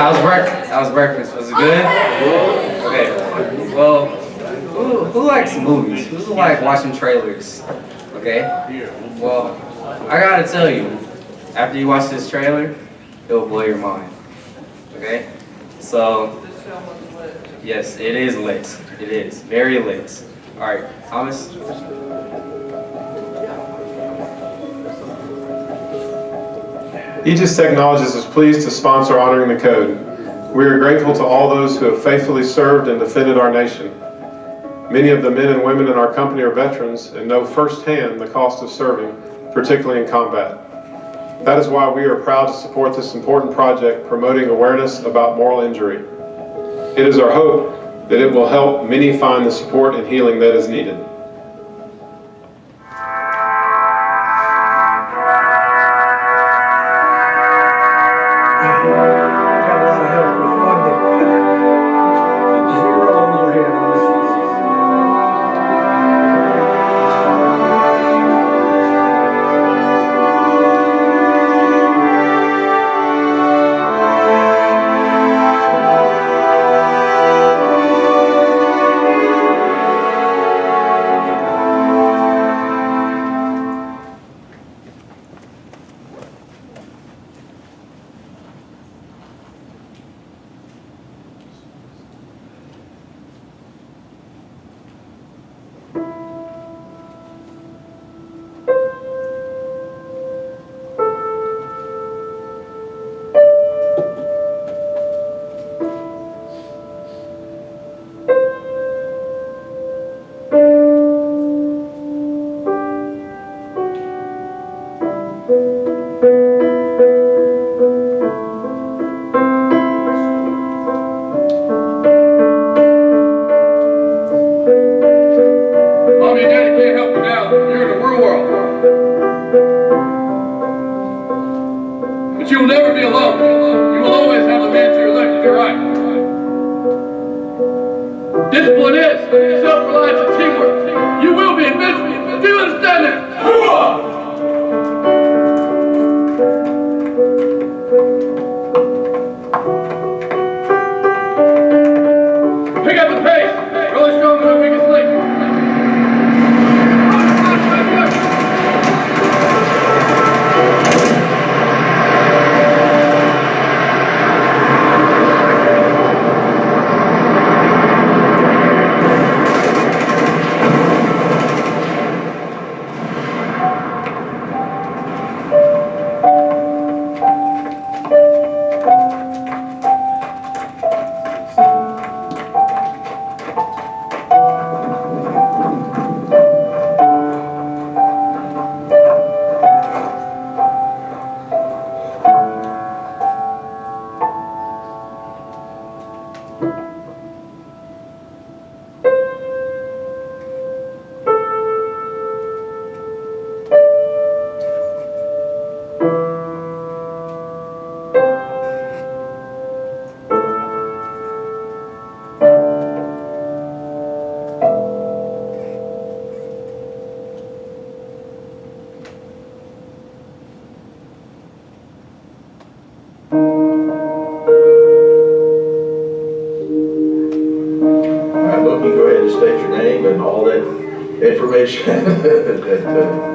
How was breakfast? Was it good? Okay. Well, who likes movies? Who like watching trailers? Okay. Well, I gotta tell you, after you watch this trailer, it will blow your mind. Okay. So, yes, it is lit. It is very lit. All right, Thomas. Aegis Technologies is pleased to sponsor Honoring the Code. We are grateful to all those who have faithfully served and defended our nation. Many of the men and women in our company are veterans and know firsthand the cost of serving, particularly in combat. That is why we are proud to support this important project promoting awareness about moral injury. It is our hope that it will help many find the support and healing that is needed. But you will never be alone. You will always have a man to your left and your right. Discipline is self-reliance and teamwork. You will be invincible. Do you understand that? Pick up the pace. Really strong to the biggest link.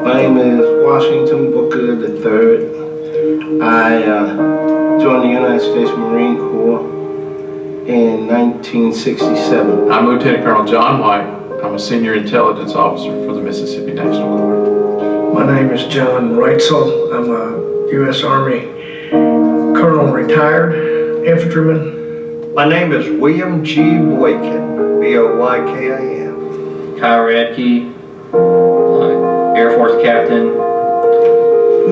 My name is Washington Booker III. I joined the United States Marine Corps in 1967. I'm Lieutenant Colonel John White. I'm a senior intelligence officer for the Mississippi National Guard. My name is John Reitzell. I'm a U.S. Army Colonel retired infantryman. My name is William G. Boykin, B-O-Y-K-I-N. Kyle Radke, Air Force Captain.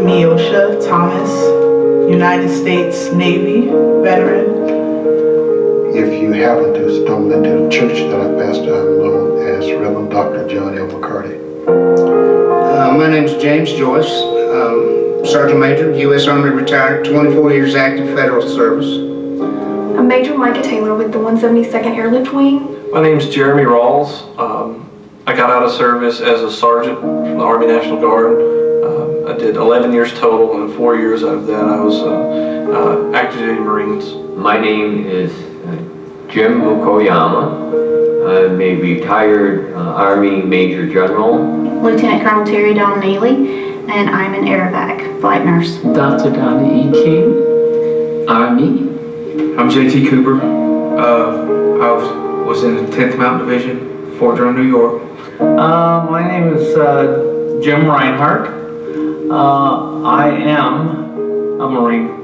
Miosha Thomas, United States Navy veteran. If you haven't stumbled into the church that I pastor, I'm known as Reverend Dr. John L. McCarty. My name is James Joyce, Sergeant Major, U.S. Army retired, 24 years active federal service. I'm Major Micah Taylor with the 172nd Airlift Wing. My name is Jeremy Rawls. I got out of service as a sergeant from the Army National Guard. I did 11 years total, and 4 years out of that I was active duty Marines. My name is Jim Mukoyama. I'm a retired Army Major General. Lieutenant Colonel Terry Dawn Neely, and I'm an airvac flight nurse. Dr. Donnie E. King, Army. I'm JT Cooper. I was in the 10th Mountain Division, Fort Drum, New York. My name is Jim Reinhardt. I am a Marine.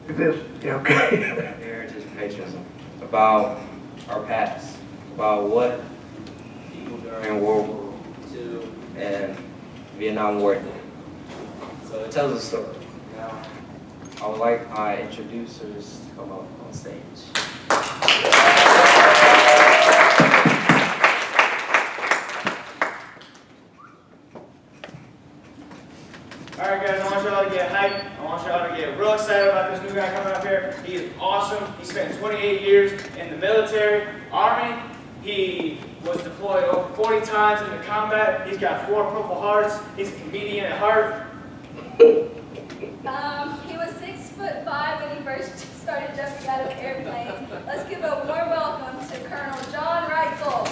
This, yeah, okay. Heritage and patriotism, about our past, about what people during World War II and Vietnam War did. So it tells a story. Now, I would like my introducers to come up on stage. Alright guys, I want y'all to get hyped. I want y'all to get real excited about this new guy coming up here. He is awesome. He spent 28 years in the military, Army. He was deployed over 40 times into combat. He's got 4 Purple Hearts. He's a comedian at heart. He was 6'5" when he first started jumping out of airplanes. Let's give a warm welcome to Colonel John Reitzell.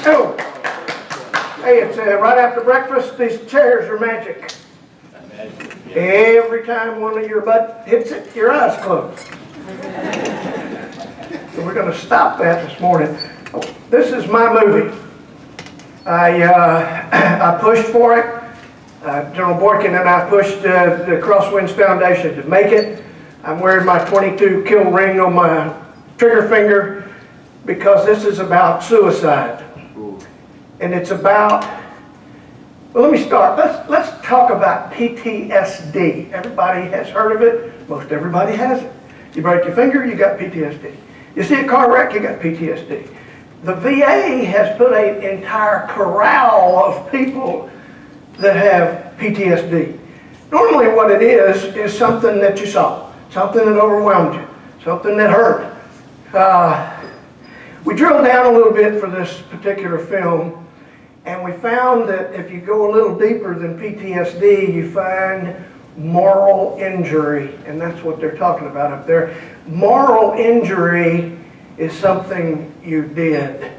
Oh. Hey, it's right after breakfast. These chairs are magic. Every time one of your butt hits it, your eyes close. So we're going to stop that this morning. This is my movie. I pushed for it. General Boykin and I pushed the Crosswinds Foundation to make it. I'm wearing my 22 kill ring on my trigger finger because this is about suicide. And it's about, well, let me start. Let's talk about PTSD. Everybody has heard of it. Most everybody has it. You break your finger, you got PTSD. You see a car wreck, you got PTSD. The VA has put an entire corral of people that have PTSD. Normally what it is something that you saw, something that overwhelmed you, something that hurt. We drilled down a little bit for this particular film, and we found that if you go a little deeper than PTSD, you find moral injury, and that's what they're talking about up there. Moral injury is something you did.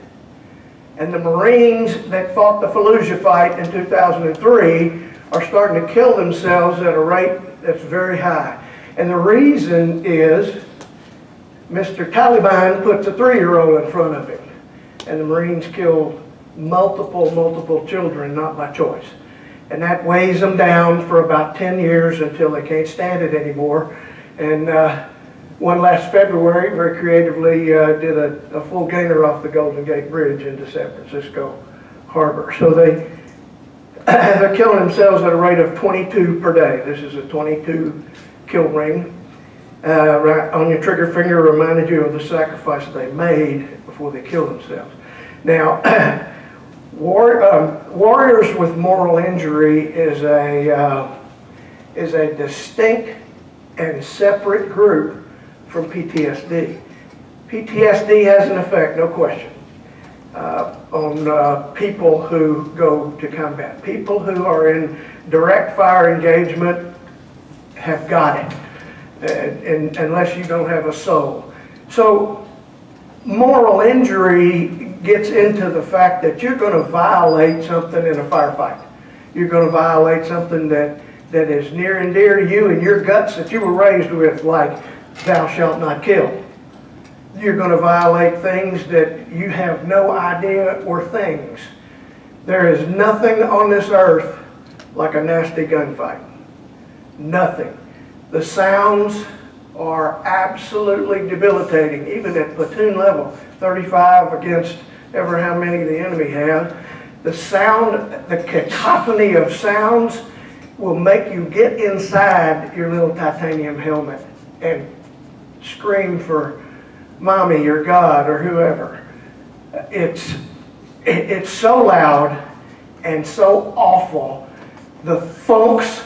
And the Marines that fought the Fallujah fight in 2003 are starting to kill themselves at a rate that's very high. And the reason is Mr. Taliban puts a 3-year-old in front of him. And the Marines killed multiple children, not by choice. And that weighs them down for about 10 years until they can't stand it anymore. And one last February, very creatively, did a full gainer off the Golden Gate Bridge into San Francisco Harbor. So they're killing themselves at a rate of 22 per day. This is a 22 kill ring. Right on your trigger finger reminded you of the sacrifice they made before they killed themselves. Now, warriors with moral injury is a distinct and separate group from PTSD. PTSD has an effect, no question, on people who go to combat. People who are in direct fire engagement have got it. And unless you don't have a soul. So moral injury gets into the fact that you're going to violate something in a firefight. You're going to violate something that is near and dear to you and your guts that you were raised with, like thou shalt not kill. You're going to violate things that you have no idea were things. There is nothing on this earth like a nasty gunfight. Nothing. The sounds are absolutely debilitating, even at platoon level, 35 against ever how many the enemy has. The sound, the cacophony of sounds will make you get inside your little titanium helmet and scream for mommy or God or whoever. It's so loud and so awful. The thunks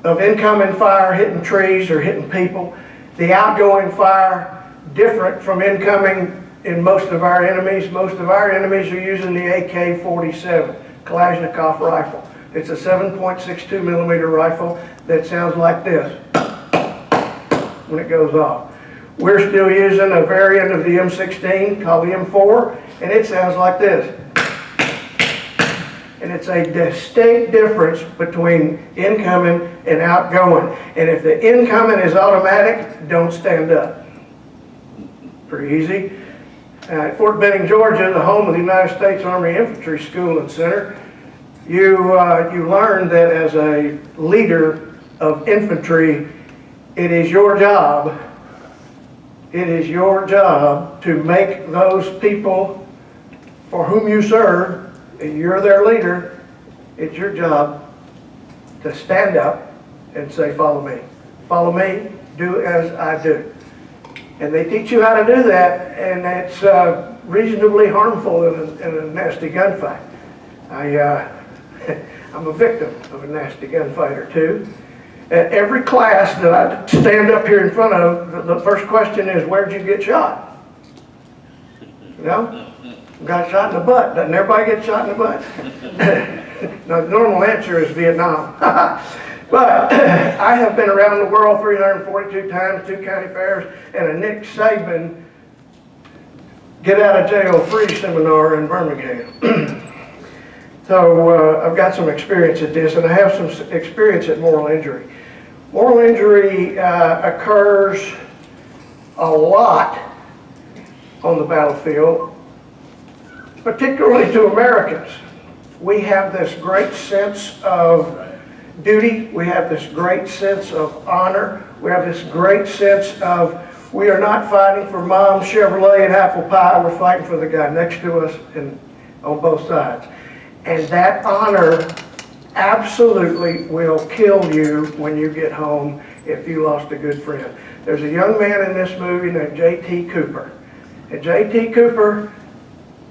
of incoming fire hitting trees or hitting people. The outgoing fire, different from incoming in most of our enemies. Most of our enemies are using the AK-47, Kalashnikov rifle. It's a 7.62 millimeter rifle that sounds like this when it goes off. We're still using a variant of the M16 called the M4, and it sounds like this. And it's a distinct difference between incoming and outgoing. And if the incoming is automatic, don't stand up. Pretty easy. At Fort Benning, Georgia, the home of the United States Army Infantry School and Center, you learn that as a leader of infantry, it is your job to make those people for whom you serve, and you're their leader, it's your job to stand up and say, follow me. Follow me, do as I do. And they teach you how to do that, and it's reasonably harmful in a nasty gunfight. I'm a victim of a nasty gunfighter too. At every class that I stand up here in front of, the first question is, where'd you get shot? You know? Got shot in the butt. Doesn't everybody get shot in the butt? Now, the normal answer is Vietnam. But I have been around the world 342 times, 2 county fairs, and a Nick Saban get out of jail free seminar in Birmingham. So I've got some experience at this, and I have some experience at moral injury. Moral injury occurs a lot on the battlefield, particularly to Americans. We have this great sense of duty. We have this great sense of honor. We have this great sense of we are not fighting for Mom's Chevrolet and apple pie. We're fighting for the guy next to us and on both sides. And that honor absolutely will kill you when you get home if you lost a good friend. There's a young man in this movie named J.T. Cooper. And J.T. Cooper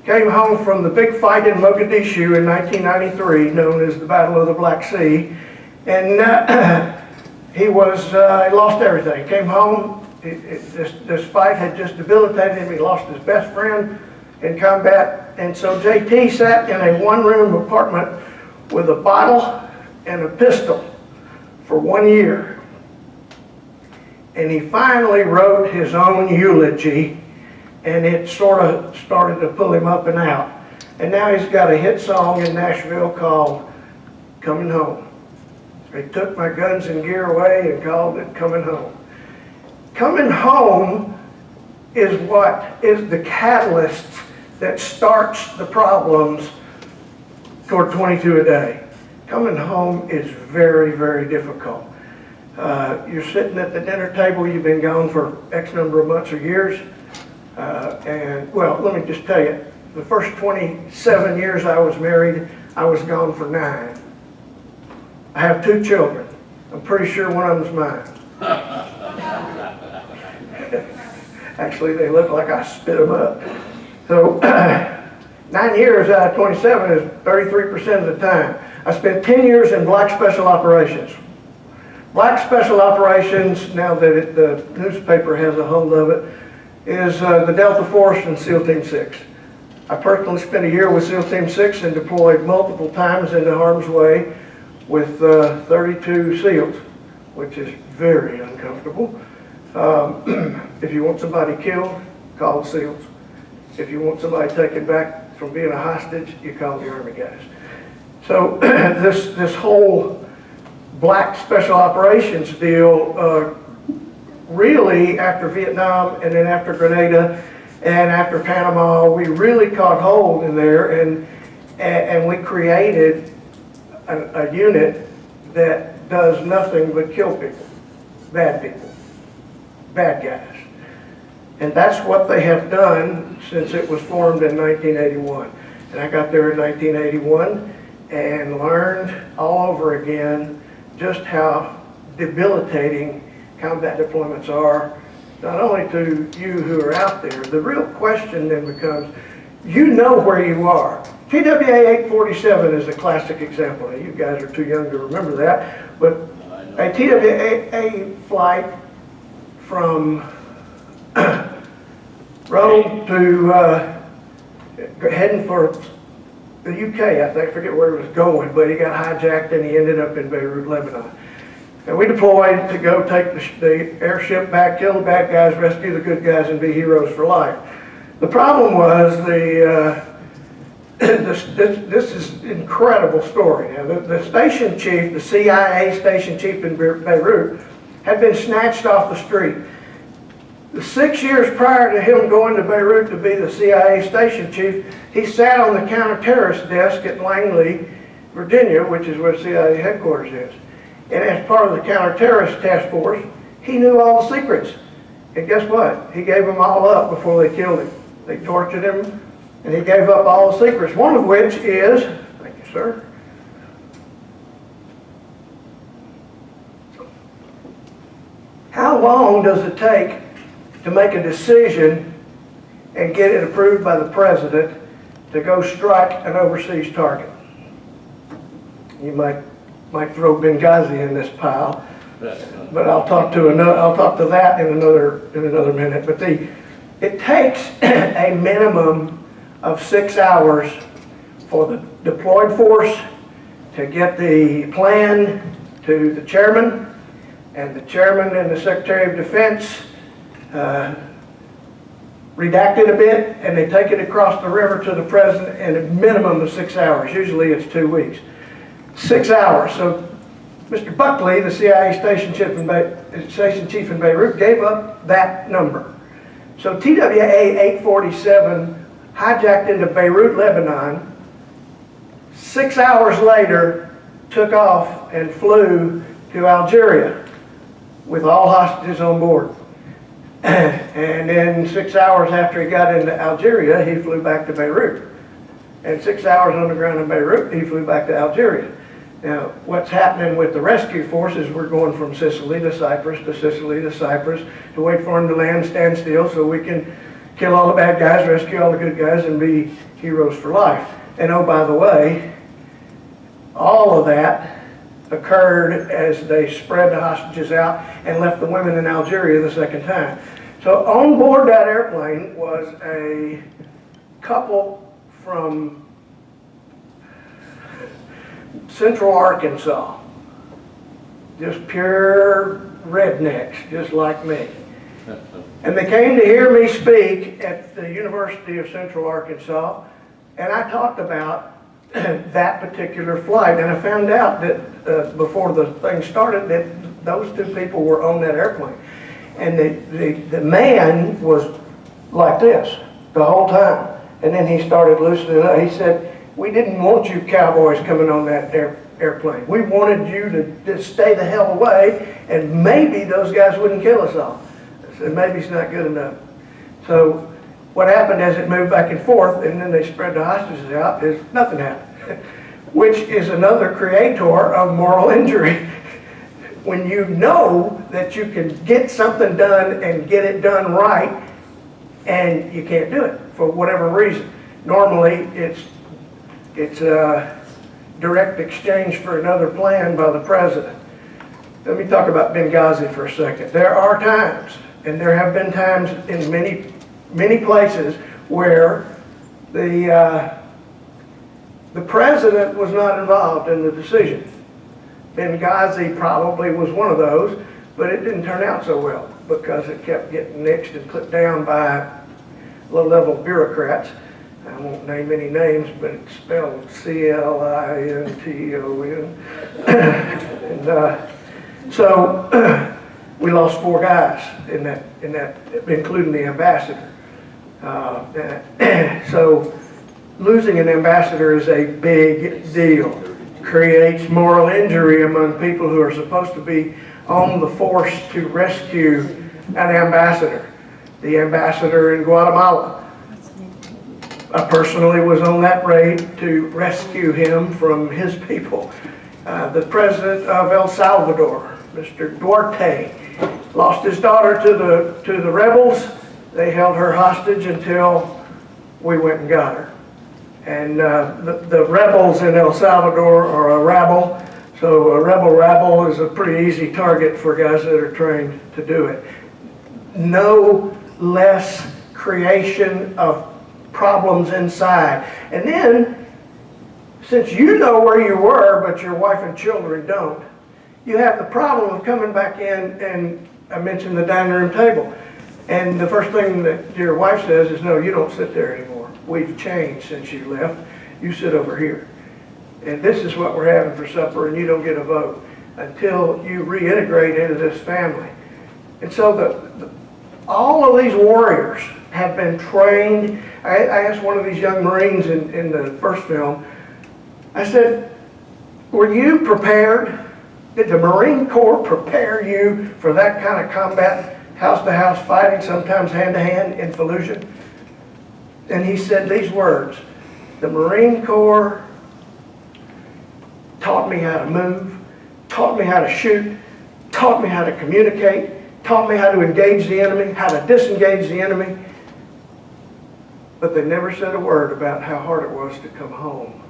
came home from the big fight in Mogadishu in 1993, known as the Battle of the Black Sea. And he lost everything. Came home, this fight had just debilitated him. He lost his best friend in combat. And so JT sat in a one-room apartment with a bottle and a pistol for 1 year. And he finally wrote his own eulogy, and it sort of started to pull him up and out. And now he's got a hit song in Nashville called Coming Home. They took my guns and gear away and called it Coming Home. Coming home is what is the catalyst that starts the problems toward 22 a day. Coming home is very, very difficult. You're sitting at the dinner table, you've been gone for X number of months or years, and well, let me just tell you, the first 27 years I was married, I was gone for 9. I have 2 children. I'm pretty sure one of them's mine. Actually, they look like I spit them up. So 9 years out of 27 is 33% of the time. I spent 10 years in black special operations. Black special operations, now that the newspaper has a hold of it, is the Delta Force and SEAL Team 6. I personally spent a year with SEAL Team 6 and deployed multiple times into harm's way with 32 SEALs, which is very uncomfortable. If you want somebody killed, call the SEALs. If you want somebody taken back from being a hostage, you call the Army guys. So this whole black special operations deal, really after Vietnam and then after Grenada and after Panama, we really caught hold in there, and we created a unit that does nothing but kill people, bad guys. And that's what they have done since it was formed in 1981. And I got there in 1981 and learned all over again just how debilitating combat deployments are, not only to you who are out there. The real question then becomes, you know where you are. TWA 847 is a classic example. Now, you guys are too young to remember that, but a TWA flight from Rome to heading for the UK, I think, I forget where he was going, but he got hijacked and he ended up in Beirut, Lebanon. And we deployed to go take the airship back, kill the bad guys, rescue the good guys, and be heroes for life. The problem was this is an incredible story. Now, the station chief, the CIA station chief in Beirut, had been snatched off the street. The 6 years prior to him going to Beirut to be the CIA station chief, he sat on the counter-terrorist desk at Langley, Virginia, which is where CIA headquarters is. And as part of the counter-terrorist task force, he knew all the secrets. And guess what? He gave them all up before they killed him. They tortured him, and he gave up all the secrets, one of which is, thank you, sir, how long does it take to make a decision and get it approved by the president to go strike an overseas target? You might throw Benghazi in this pile, but I'll talk to that in another minute. But it takes a minimum of 6 hours for the deployed force to get the plan to the chairman, and the chairman and the Secretary of Defense redact it a bit, and they take it across the river to the president in a minimum of 6 hours. Usually it's 2 weeks. 6 hours. So Mr. Buckley, the CIA station chief in Beirut, gave up that number. So TWA 847 hijacked into Beirut, Lebanon. 6 hours later, took off and flew to Algeria with all hostages on board. And then 6 hours after he got into Algeria, he flew back to Beirut. And 6 hours on the ground in Beirut, he flew back to Algeria. Now, what's happening with the rescue forces, we're going from Sicily to Cyprus to Sicily to Cyprus to wait for them to land, stand still, so we can kill all the bad guys, rescue all the good guys, and be heroes for life. And oh, by the way, all of that occurred as they spread the hostages out and left the women in Algeria the second time. So on board that airplane was a couple from Central Arkansas, just pure rednecks, just like me. And they came to hear me speak at the University of Central Arkansas, and I talked about that particular flight, and I found out that before the thing started that those two people were on that airplane. And the man was like this the whole time, and then he started loosening up. He said, "We didn't want you cowboys coming on that airplane. We wanted you to stay the hell away, and maybe those guys wouldn't kill us all." I said, "Maybe it's not good enough." So what happened as it moved back and forth, and then they spread the hostages out, is nothing happened, which is another creator of moral injury. When you know that you can get something done and get it done right, and you can't do it for whatever reason. Normally, it's a direct exchange for another plan by the president. Let me talk about Benghazi for a second. There are times, and there have been times in many places where the president was not involved in the decision. Benghazi probably was one of those, but it didn't turn out so well because it kept getting nixed and put down by low-level bureaucrats. I won't name any names, but it's spelled C-L-I-N-T-O-N. And so we lost 4 guys in that, including the ambassador. So losing an ambassador is a big deal. Creates moral injury among people who are supposed to be on the force to rescue an ambassador. The ambassador in Guatemala. I personally was on that raid to rescue him from his people. The president of El Salvador, Mr. Duarte, lost his daughter to the rebels. They held her hostage until we went and got her. And the rebels in El Salvador are a rabble, So a rebel rabble is a pretty easy target for guys that are trained to do it. No less creation of problems inside. And then, since you know where you were, but your wife and children don't, you have the problem of coming back in, and I mentioned the dining room table. And the first thing that your wife says is, no, you don't sit there anymore. We've changed since you left. You sit over here. And this is what we're having for supper, and you don't get a vote until you reintegrate into this family. And so all of these warriors have been trained. I asked one of these young Marines in the first film, I said, were you prepared? Did the Marine Corps prepare you for that kind of combat, house-to-house fighting, sometimes hand-to-hand in Fallujah? And he said these words, the Marine Corps taught me how to move, taught me how to shoot, taught me how to communicate, taught me how to engage the enemy, how to disengage the enemy, but they never said a word about how hard it was to come home.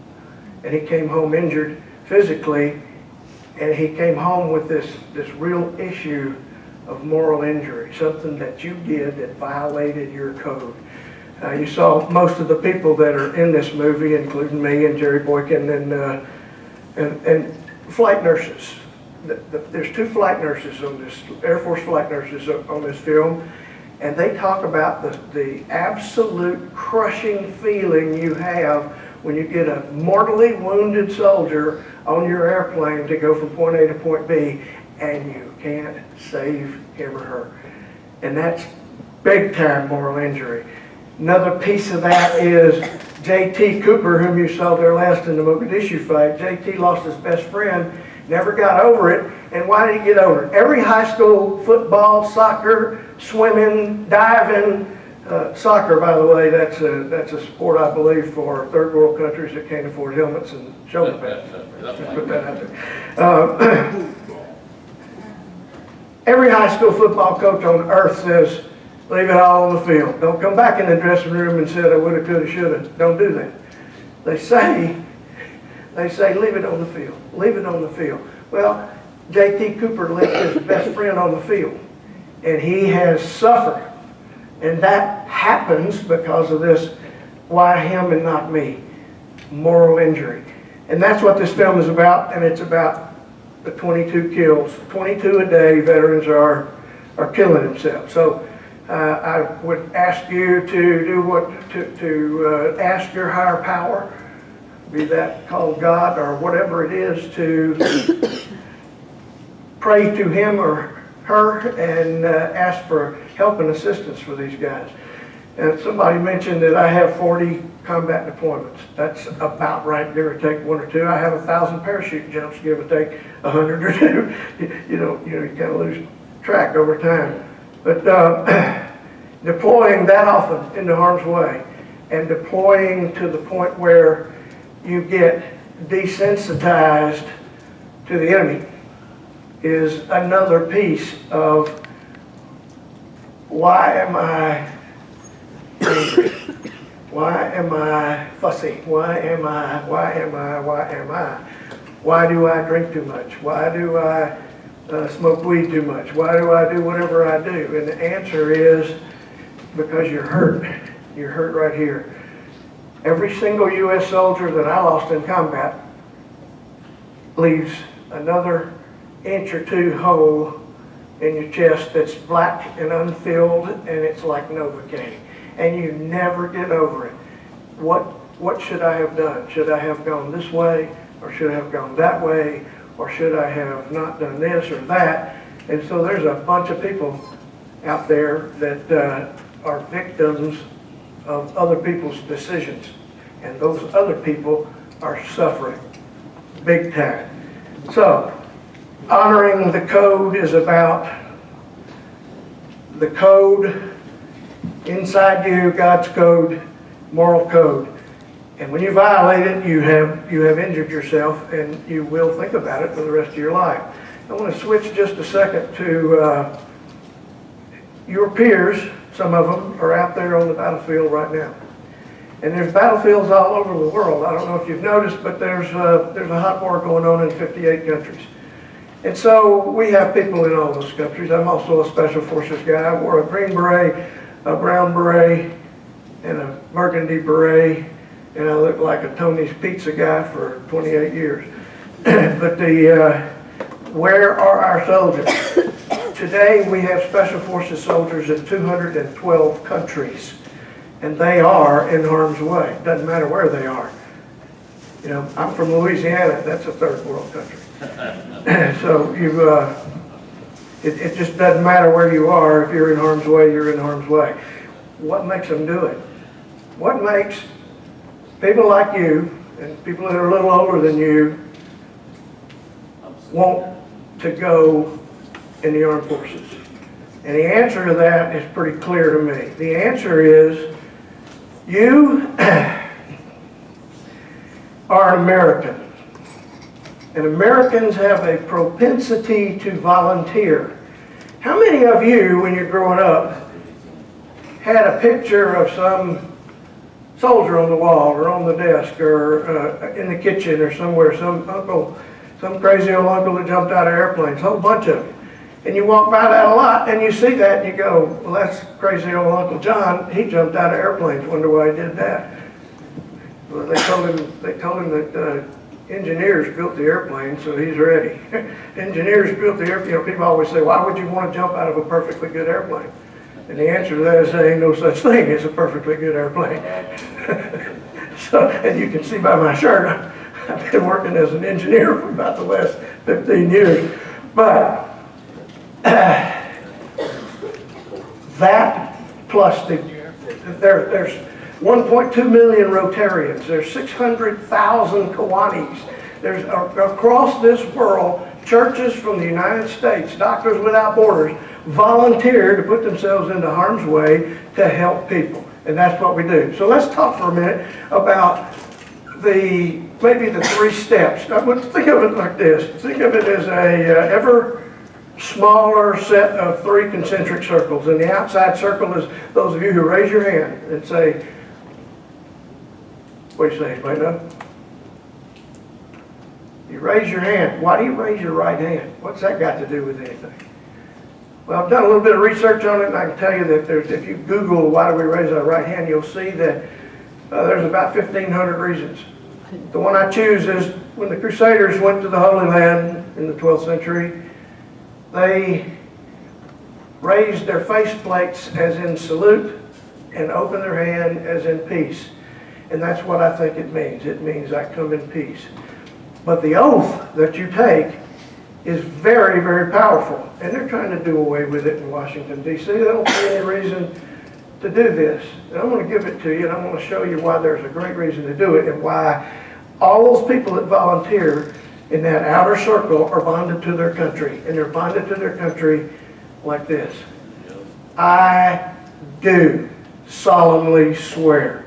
And he came home injured physically, and he came home with this real issue of moral injury, something that you did that violated your code. You saw most of the people that are in this movie, including me and Jerry Boykin and flight nurses. There's 2 flight nurses on this, Air Force flight nurses on this film, and they talk about the absolute crushing feeling you have when you get a mortally wounded soldier on your airplane to go from point A to point B, and you can't save him or her. And that's big time moral injury. Another piece of that is J.T. Cooper, whom you saw there last in the Mogadishu fight. J.T. lost his best friend, never got over it. And why did he get over it? Every high school, football, soccer, swimming, diving, soccer, by the way, that's a sport, I believe, for third world countries that can't afford helmets and shoulder pads. Let's put that out there. Every high school football coach on earth says, leave it all on the field. Don't come back in the dressing room and say, I woulda, coulda, shoulda. Don't do that. They say, leave it on the field. Leave it on the field. Well, J.T. Cooper left his best friend on the field, and he has suffered. And that happens because of this, why him and not me, moral injury. And that's what this film is about, and it's about the 22 kills. 22 a day veterans are killing themselves. So I would ask you to do what, to ask your higher power, be that called God or whatever it is, to pray to him or her and ask for help and assistance for these guys. And somebody mentioned that I have 40 combat deployments. That's about right, give or take 1 or 2. I have 1,000 parachute jumps, give or take 100 or 2. You kind of lose track over time. But deploying that often into harm's way and deploying to the point where you get desensitized to the enemy is another piece of why am I angry? Why am I fussy? Why am I? Why do I drink too much? Why do I smoke weed too much? Why do I do whatever I do? And the answer is because you're hurt. You're hurt right here. Every single U.S. soldier that I lost in combat leaves another inch or 2 hole in your chest that's black and unfilled, and it's like Novocaine. And you never get over it. What should I have done? Should I have gone this way, or should I have gone that way, or should I have not done this or that? And so there's a bunch of people out there that are victims of other people's decisions, and those other people are suffering big time. So honoring the code is about the code inside you, God's code, moral code. And when you violate it, you have injured yourself, and you will think about it for the rest of your life. I want to switch just a second to your peers. Some of them are out there on the battlefield right now. And there's battlefields all over the world. I don't know if you've noticed, but there's a hot war going on in 58 countries. And so we have people in all those countries. I'm also a Special Forces guy. I wore a green beret, a brown beret, and a burgundy beret, and I looked like a Tony's Pizza guy for 28 years. But where are our soldiers? Today we have Special Forces soldiers in 212 countries, and they are in harm's way. Doesn't matter where they are. You know, I'm from Louisiana. That's a third world country. So it just doesn't matter where you are. If you're in harm's way, you're in harm's way. What makes them do it? What makes people like you and people that are a little older than you want to go in the armed forces? And the answer to that is pretty clear to me. The answer is you are an American. And Americans have a propensity to volunteer. How many of you, when you're growing up, had a picture of some soldier on the wall or on the desk or in the kitchen or somewhere, some crazy old uncle that jumped out of airplanes, a whole bunch of them. And you walk by that a lot and you see that and you go, well, that's crazy old Uncle John. He jumped out of airplanes. Wonder why he did that. Well, they told him that engineers built the airplane, so he's ready. Engineers built the airplane. You know, people always say, why would you want to jump out of a perfectly good airplane? And the answer to that is there ain't no such thing as a perfectly good airplane. So, and you can see by my shirt, I've been working as an engineer for about the last 15 years. But that plus there's 1.2 million Rotarians. There's 600,000 Kiwanis. There's across this world, churches from the United States, Doctors Without Borders, volunteer to put themselves into harm's way to help people. And that's what we do. So let's talk for a minute about maybe the 3 steps. Think of it like this. Think of it as a ever smaller set of 3 concentric circles. And the outside circle is those of you who raise your hand and say, what do you say, anybody know? You raise your hand. Why do you raise your right hand? What's that got to do with anything? Well, I've done a little bit of research on it, and I can tell you that if you Google why do we raise our right hand, you'll see that there's about 1,500 reasons. The one I choose is when the Crusaders went to the Holy Land in the 12th century, they raised their faceplates as in salute and opened their hand as in peace. And that's what I think it means. It means I come in peace. But the oath that you take is very, very powerful. And they're trying to do away with it in Washington, D.C. They don't see any reason to do this. And I'm going to give it to you, and I'm going to show you why there's a great reason to do it and why all those people that volunteer in that outer circle are bonded to their country. And they're bonded to their country like this. I do solemnly swear.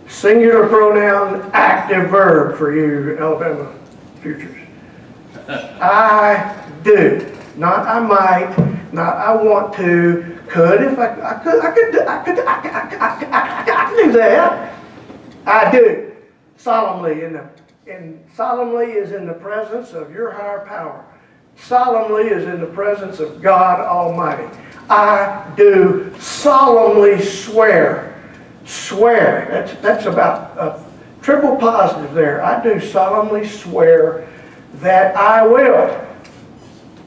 Singular pronoun, active verb for you Alabama futures. I do. Not I might, not I want to, could if I could do that. I do. Solemnly solemnly is in the presence of your higher power. Solemnly is in the presence of God Almighty. I do solemnly swear. Swear. That's about a triple positive there. I do solemnly swear that I will.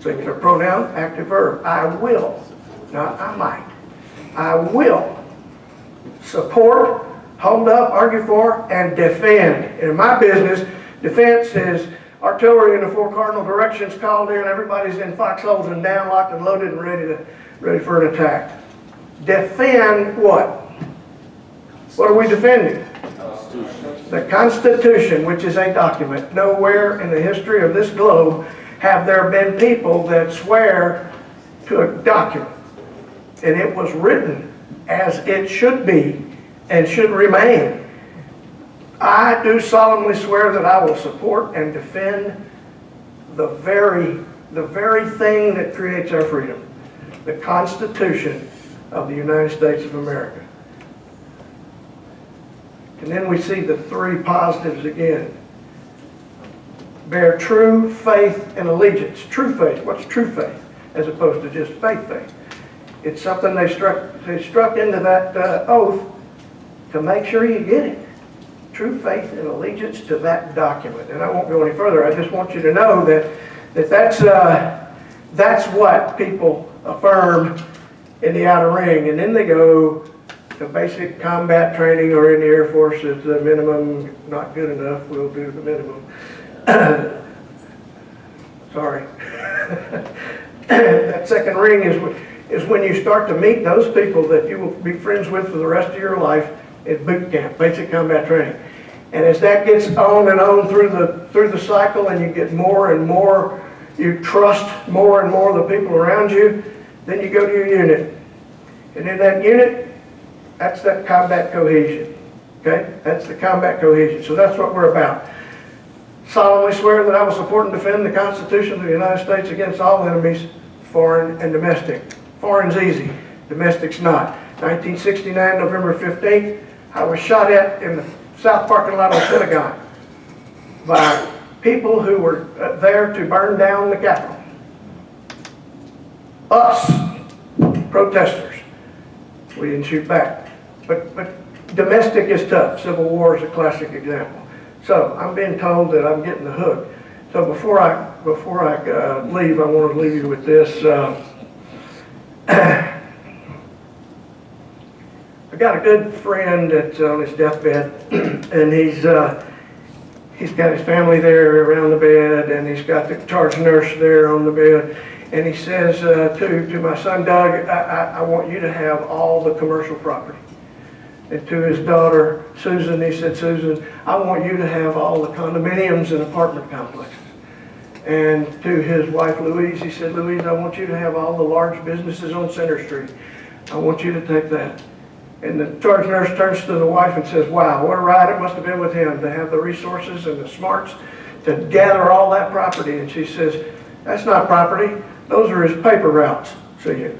Singular pronoun, active verb. I will. Not I might. I will support, hold up, argue for, and defend. In my business, defense is artillery in the 4 cardinal directions called in. Everybody's in foxholes and down, locked and loaded and ready for an attack. Defend what? What are we defending? The Constitution, which is a document. Nowhere in the history of this globe have there been people that swear to a document. And it was written as it should be and should remain. I do solemnly swear that I will support and defend the very thing that creates our freedom, the Constitution of the United States of America. And then we see the three positives again. Bear true faith and allegiance. True faith. What's true faith? As opposed to just faith. It's something they struck into that oath to make sure you get it. True faith and allegiance to that document. And I won't go any further. I just want you to know that's what people affirm in the outer ring. And then they go to basic combat training, or in the Air Force is the minimum, not good enough, we'll do the minimum. Sorry. That second ring is when you start to meet those people that you will be friends with for the rest of your life at boot camp, basic combat training. And as that gets on and on through the cycle, and you get more and more, you trust more and more the people around you, then you go to your unit. And in that unit, that's that combat cohesion. Okay? That's the combat cohesion. So that's what we're about. Solemnly swear that I will support and defend the Constitution of the United States against all enemies, foreign and domestic. Foreign's easy, domestic's not. 1969, November 15th, I was shot at in the south parking lot of the synagogue by people who were there to burn down the Capitol. Us, protesters. We didn't shoot back. But domestic is tough. Civil War is a classic example. So I'm being told that I'm getting the hook. So before I leave, I want to leave you with this. I got a good friend that's on his deathbed, and he's got his family there around the bed, and he's got the charge nurse there on the bed, and he says to my son Doug, I want you to have all the commercial property. And to his daughter Susan, he said, Susan, I want you to have all the condominiums and apartment complexes. And to his wife Louise, he said, Louise, I want you to have all the large businesses on Center Street. I want you to take that. And the charge nurse turns to the wife and says, wow, what a ride it must have been with him to have the resources and the smarts to gather all that property. And she says, that's not property. Those are his paper routes. See you.